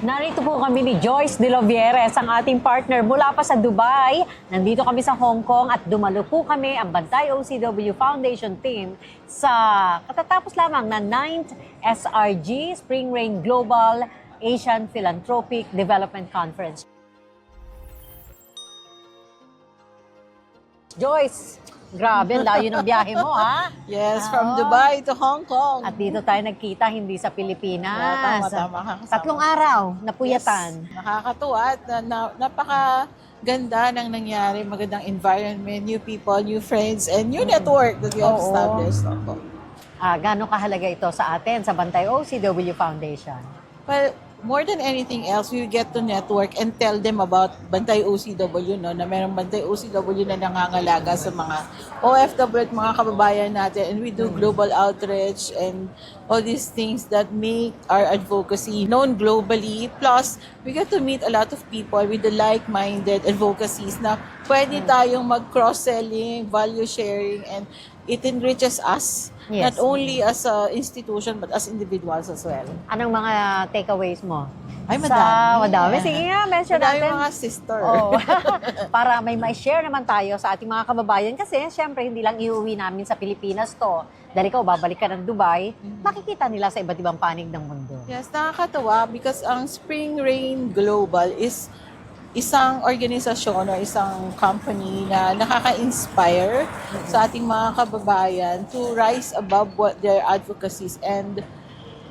Narito po kami ni Joyce De Lovieres, ang ating partner mula pa sa Dubai. Nandito kami sa Hong Kong at dumalo po kami ang Bantay OCW Foundation team sa katatapos lamang na 9th SRG Spring Rain Global Asian Philanthropic Development Conference. Joyce, grabe, ang layo ng biyahe mo, ha? Yes, from Dubai to Hong Kong. At dito tayo nagkita, hindi sa Pilipinas. Tama. 3 araw, napuyatan. Yes, nakakatuwa at napakaganda ng nangyari, magandang environment, new people, new friends, and new network that we have established. Gaano kahalaga ito sa atin, sa Bantay OCW Foundation? Well, more than anything else, we get to network and tell them about Bantay OCW, no? Na mayroong Bantay OCW na nangangalaga sa mga OFW at mga kababayan natin. And we do global outreach and all these things that make our advocacy known globally. Plus, we get to meet a lot of people with the like-minded advocacies na pwede tayong mag-cross-selling, value sharing, and it enriches us. Yes. Not only as an institution, but as individuals as well. Anong mga takeaways mo? Ay, madami. Madami. Sige nga, mention Madami natin. mga sister. Oo. Para may share naman tayo sa ating mga kababayan. Kasi syempre, hindi lang iuwi namin sa Pilipinas to. Dahil ikaw, babalik ka ng Dubai, makikita nila sa iba't ibang panig ng mundo. Yes, nakakatawa because ang Spring Rain Global is isang organisasyon o isang company na nakaka-inspire sa ating mga kababayan to rise above what their advocacies and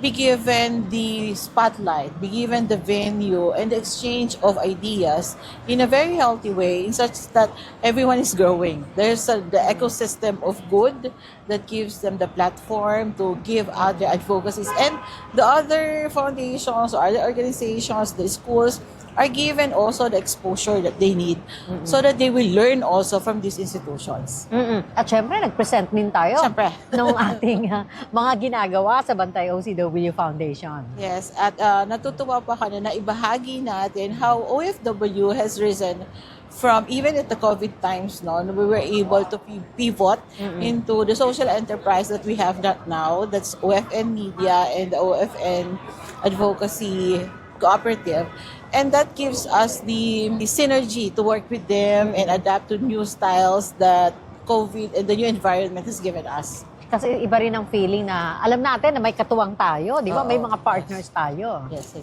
be given the spotlight, be given the venue and the exchange of ideas in a very healthy way in such that everyone is growing. There's the ecosystem of good that gives them the platform to give out their advocacies, and the other foundations or other organizations, the schools, are given also the exposure that they need so that they will learn also from these institutions. At syempre, nag-present din tayo Syempre. ng ating mga ginagawa sa Bantay OCW Foundation. Yes, at natutuwa pa ka na ibahagi natin how OFW has risen from even at the COVID times, no, we were able to pivot into the social enterprise that we have now. That's OFN Media and the OFN Advocacy Cooperative. And that gives us the synergy to work with them and adapt to new styles that COVID and the new environment has given us. Kasi iba rin ang feeling na alam natin na may katuwang tayo, di ba? May mga partners tayo. Yes.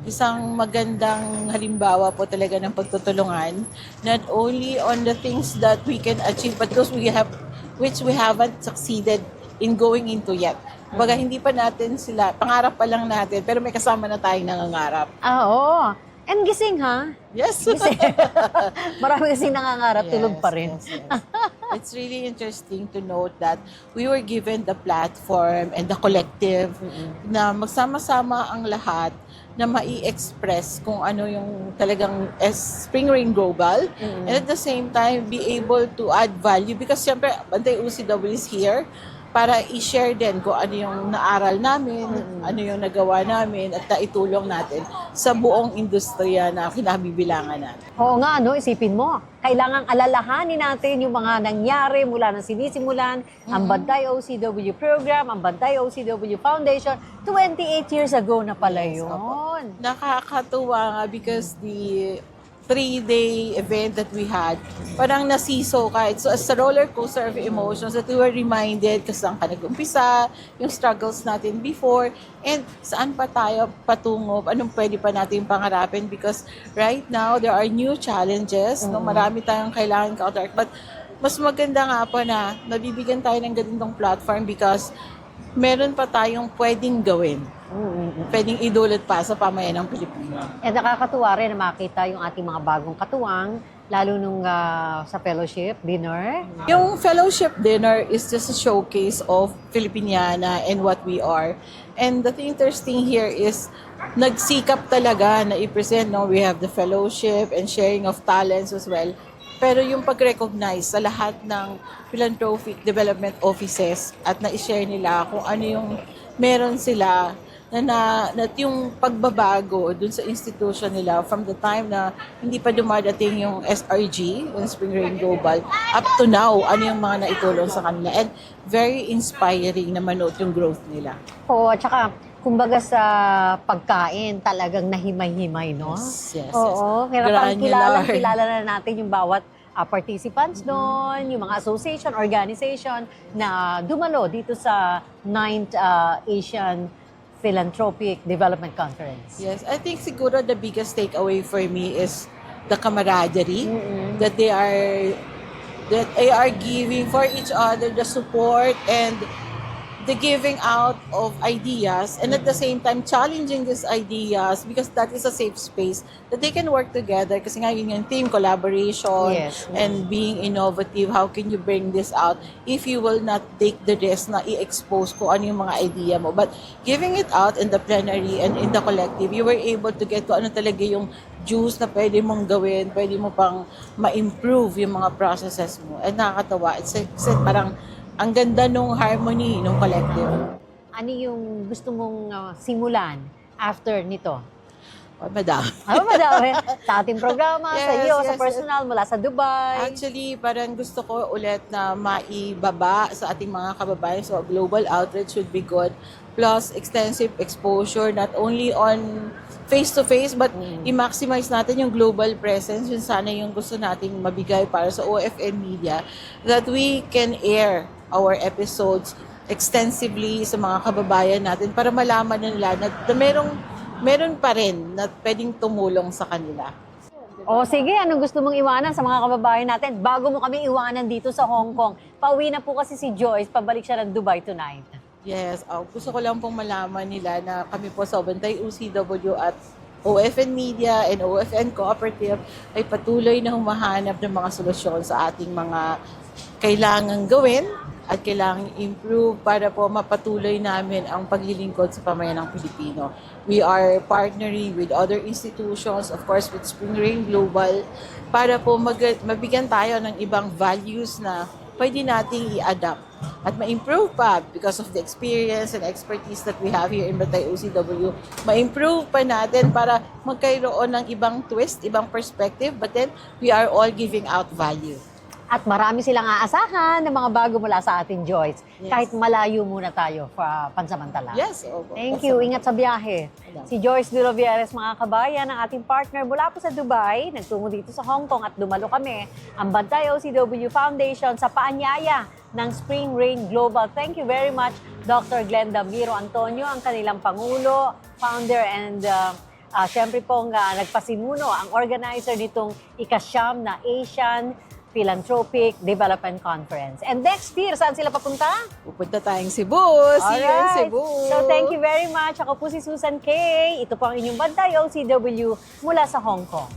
Isang magandang halimbawa po talaga ng pagtutulungan, not only on the things that we can achieve, but those which we haven't succeeded in going into yet. Baga hindi pa natin sila, pangarap pa lang natin, pero may kasama na tayong nangangarap. Oo. And gising, ha? Yes. Gising. Marami kasing nangangarap, tulog pa rin. Yes. It's really interesting to note that we were given the platform and the collective na magsama-sama ang lahat na mai-express kung ano yung talagang Spring Rain Global, and at the same time be able to add value because siyempre Bantay OCW is here para i-share din kung ano yung naaral namin, ano yung nagawa namin at naitulong natin sa buong industriya na kinabibilangan natin. Oo nga, no? Isipin mo, kailangang alalahanin natin yung mga nangyari mula nang sinisimulan ang Bantay OCW program, ang Bantay OCW Foundation, 28 years ago na pala yun. Nakakatuwa nga because the 3-day event that we had, parang nasiso ka. So as a roller coaster of emotions that we were reminded kasi saan ka nag-umpisa, yung struggles natin before, and saan pa tayo patungo, anong pwede pa natin pangarapin because right now there are new challenges, no? Marami tayong kailangan counteract, but mas maganda nga po na nabibigyan tayo ng ganitong platform because meron pa tayong pwedeng gawin. Pwedeng idulot pa sa pamayan ng Pilipino. At nakakatuwa rin na makita yung ating mga bagong katuwang, lalo nung sa fellowship dinner. Yung fellowship dinner is just a showcase of Filipiniana and what we are. And the interesting here is nagsikap talaga na i-present, no? We have the fellowship and sharing of talents as well. Pero yung pag-recognize sa lahat ng philanthropic development offices at na-share nila kung ano yung meron sila na yung pagbabago dun sa institution nila from the time na hindi pa dumadating yung SRG, yung Spring Rain Global, up to now, ano yung mga naitulong sa kanila. And very inspiring na manood yung growth nila. Oo, at saka kumbaga sa pagkain, talagang nahimay-himay, no? Yes. Oo, kaya parang Granular. kilala na natin yung bawat participants doon, yung mga association, organization na dumalo dito sa 9th Asian Philanthropic Development Conference. Yes, I think siguro the biggest takeaway for me is the camaraderie Mm-mm. that they are giving for each other, the support and the giving out of ideas, and at the same time challenging these ideas because that is a safe space that they can work together kasi nga yun yung team collaboration Yes. and being innovative. How can you bring this out if you will not take the risk na i-expose kung ano yung mga idea mo, but giving it out in the plenary and in the collective, you were able to get kung ano talaga yung juice na pwede mong gawin, pwede mo pang ma-improve yung mga processes mo. And nakakatawa, it's parang ang ganda nung harmony nung collective. Ano yung gusto mong simulan after nito? Oh, madam. Madami. Sa ating programa, sa Yes, iyo, sa yes, personal, mula sa Dubai. Actually, parang gusto ko ulit na maibaba sa ating mga kababayan. So, global outreach would be good. Plus, extensive exposure, not only on face-to-face, but i-maximize natin yung global presence. Yun sana yung gusto nating mabigay para sa OFN Media, that we can air our episodes extensively sa mga kababayan natin para malaman nila na meron pa rin na pwedeng tumulong sa kanila. O sige, anong gusto mong iwanan sa mga kababayan natin bago mo kami iwanan dito sa Hong Kong? Pauwi na po kasi si Joyce, pabalik siya ng Dubai tonight. Yes, gusto ko lang pong malaman nila na kami po sa Bantay OCW at OFN Media and OFN Cooperative ay patuloy na humahanap ng mga solusyon sa ating mga kailangang gawin at kailangang improve para po mapatuloy namin ang paglilingkod sa pamayanang Pilipino. We are partnering with other institutions, of course with Spring Rain Global, para po mabigyan tayo ng ibang values na pwede nating i-adapt at ma-improve pa because of the experience and expertise that we have here in Bantay OCW. Ma-improve pa natin para magkaroon ng ibang twist, ibang perspective, but then we are all giving out value. At marami silang aasahan ng mga bago mula sa ating Joyce. Yes. Kahit malayo muna tayo pansamantala. Yes. Opo. Thank you. Ingat sa biyahe. Si Joyce De Lovieres, mga kabayan, ang ating partner mula po sa Dubai, nagtungo dito sa Hong Kong at dumalo kami ang Bantay OCW Foundation sa paanyaya ng Spring Rain Global. Thank you very much, Dr. Glenda Miro Antonio, ang kanilang Pangulo, founder and syempre pong nagpasimuno, ang organizer nitong ikasyam na Asian Philanthropic Development Conference. And next year, saan sila papunta? Pupunta tayong Cebu. See you in Cebu. So thank you very much. Ako po si Susan Kay. Ito po ang inyong Bantay OCW mula sa Hong Kong.